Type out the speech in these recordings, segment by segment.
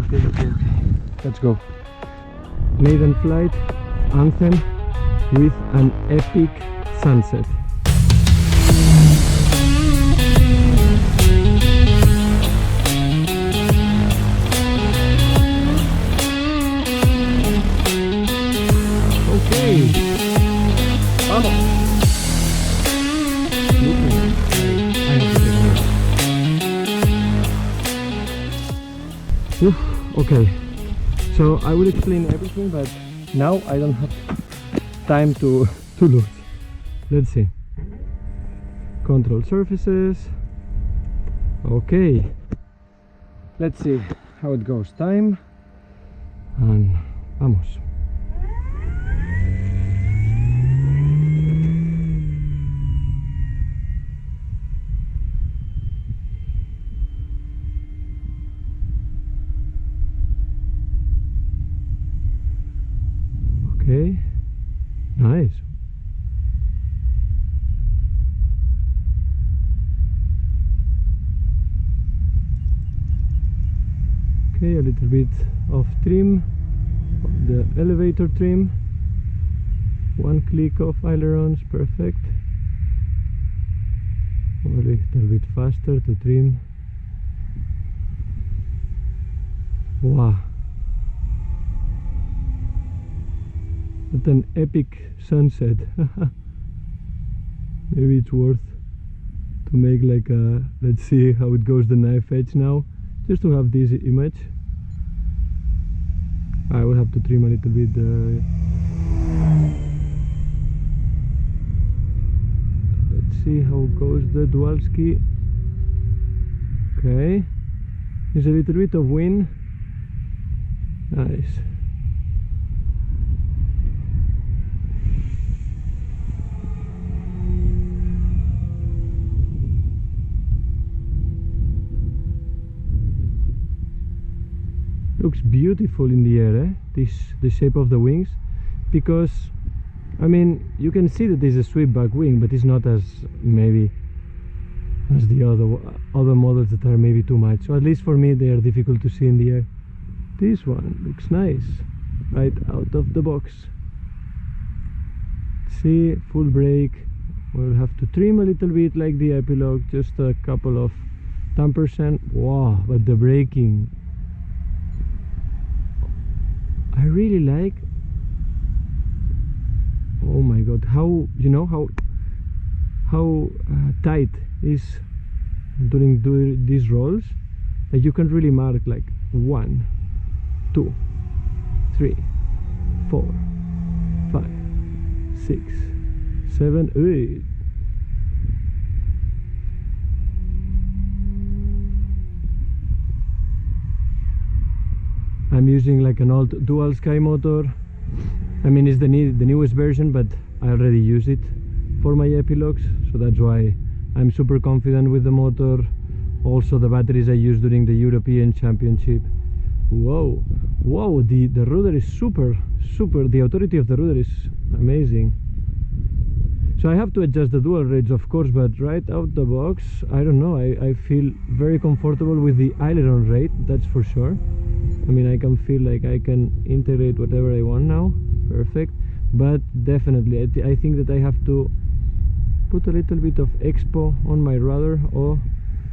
Okay. Let's go. Maiden flight, Anthem, with an epic sunset. Okay. Vamos. Okay, so I will explain everything, but now I don't have time to lose. Let's see. Control surfaces. Okay, let's see how it goes. Time and vamos. Okay, nice. Okay, a little bit of trim, the elevator trim. One click of ailerons, perfect. A little bit faster to trim. Wow. What an epic sunset. Maybe it's worth to make like a, let's see how it goes the knife edge now, just to have this image. I will have to trim a little bit let's see how goes the dual ski. Okay, there's a little bit of wind. Nice. Looks beautiful in the air, eh? The shape of the wings, because I mean you can see that there's a sweep back wing, but it's not as maybe as the other models that are maybe too much. So at least for me they are difficult to see in the air. This one looks nice, right out of the box. See, full brake. We'll have to trim a little bit like the epilogue, just a couple of 10%. Wow, but the braking, I really like. Oh my god, how, you know, how tight is during these rolls, that you can really mark like 1, 2, 3, 4, 5, 6, 7, 8. I'm using like an old dual sky motor. I mean, it's the newest version, but I already use it for my epilogues, so that's why I'm super confident with the motor. Also the batteries I used during the European Championship. Whoa, whoa, the rudder is super, the authority of the rudder is amazing. So I have to adjust the dual rates, of course, but right out the box, I don't know, I feel very comfortable with the aileron rate, that's for sure. I mean, I can feel like I can integrate whatever I want now, perfect. But definitely, I think that I have to put a little bit of expo on my rudder, or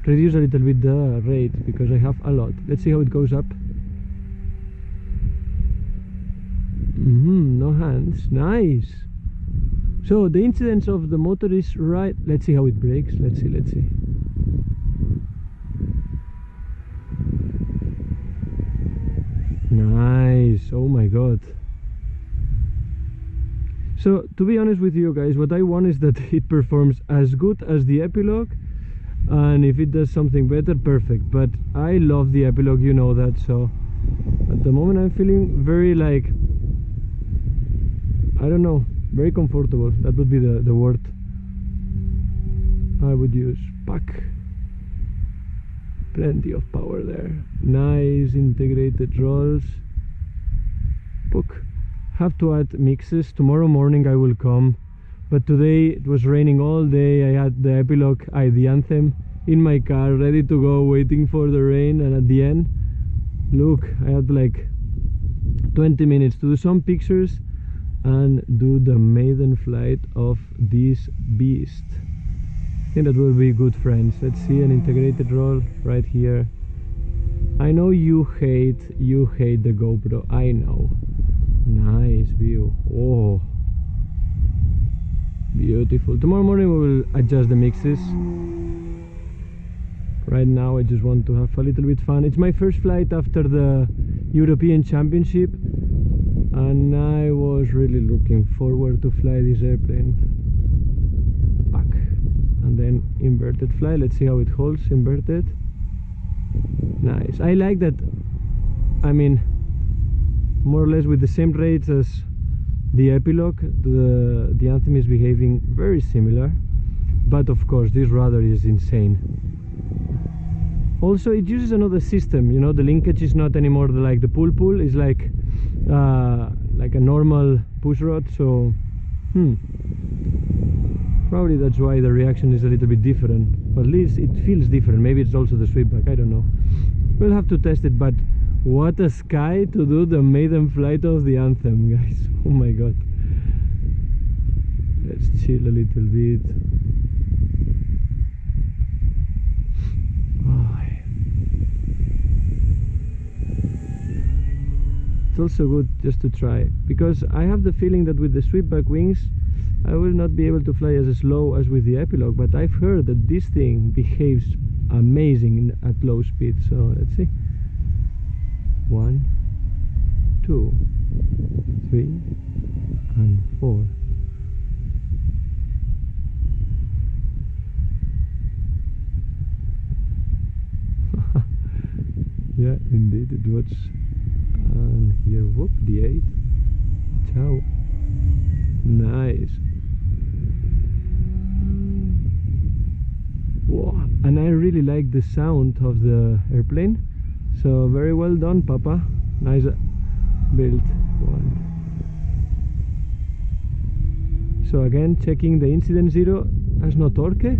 reduce a little bit the rate, because I have a lot. Let's see how it goes up. No hands, nice. So the incidence of the motor is right. Let's see how it brakes. Let's see. Nice. Oh my god. So to be honest with you guys, what I want is that it performs as good as the epilogue, and if it does something better, perfect. But I love the epilogue, you know that. So at the moment I'm feeling very, like, I don't know, very comfortable. That would be the word I would use. Pack. Plenty of power there. Nice integrated rolls. Book. Have to add mixes. Tomorrow morning I will come, but today it was raining all day. I had the epilogue, the Anthem in my car, ready to go, waiting for the rain, and at the end Look, I had like 20 minutes to do some pictures and do the maiden flight of this beast. I think that will be good, friends. Let's see an integrated roll right here. I know you hate the GoPro, I know. Nice view. Oh, beautiful. Tomorrow morning we will adjust the mixes. Right now I just want to have a little bit fun. It's my first flight after the European Championship, and I was really looking forward to fly this airplane. Back and then inverted fly. Let's see how it holds inverted. Nice. I like that. I mean, more or less with the same rates as the epilogue, the Anthem is behaving very similar, but of course this rudder is insane. Also, it uses another system, you know, the linkage is not anymore like the pull, it's like a normal push rod, so probably that's why the reaction is a little bit different, but at least it feels different. Maybe it's also the sweepback, I don't know. We'll have to test it, but what a sky to do the maiden flight of the Anthem, guys. Oh my god. Let's chill a little bit. It's also good just to try, because I have the feeling that with the sweepback wings I will not be able to fly as slow as with the epilogue, but I've heard that this thing behaves amazing at low speed. So let's see. 1, 2, 3 and 4. Yeah, indeed it was. And here, whoop, the 8. Ciao. Nice. Wow. And I really like the sound of the airplane. So very well done, Papa. Nice build. 1. So again, checking the incident 0 has no torque.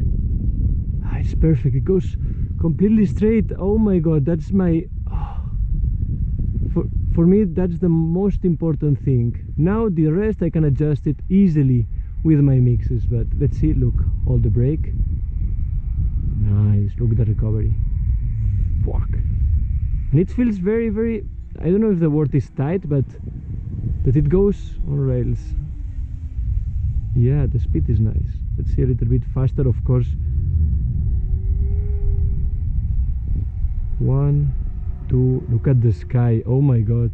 It's perfect. It goes completely straight. Oh my god, that's my... For me, that's the most important thing. Now the rest I can adjust it easily with my mixes, but let's see. Look, all the brake. Nice. Look at the recovery. Fuck. And it feels very, very... I don't know if the word is tight, but that it goes on rails. Yeah, the speed is nice. Let's see a little bit faster, of course. 1, 2, look at the sky. Oh my god.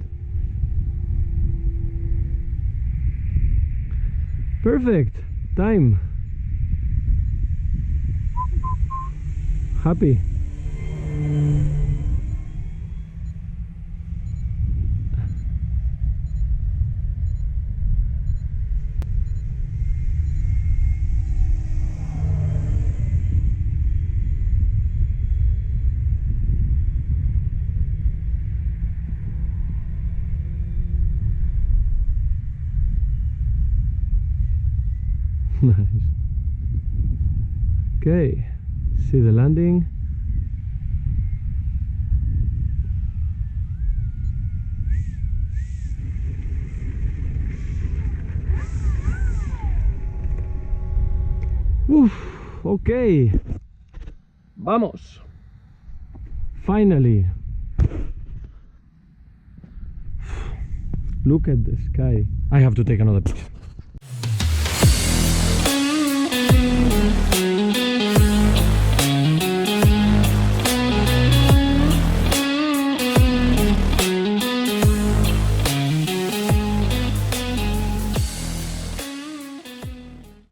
Perfect. Time. Happy. Nice. Okay, see the landing. Uf, okay. Vamos. Finally. Look at the sky. I have to take another picture.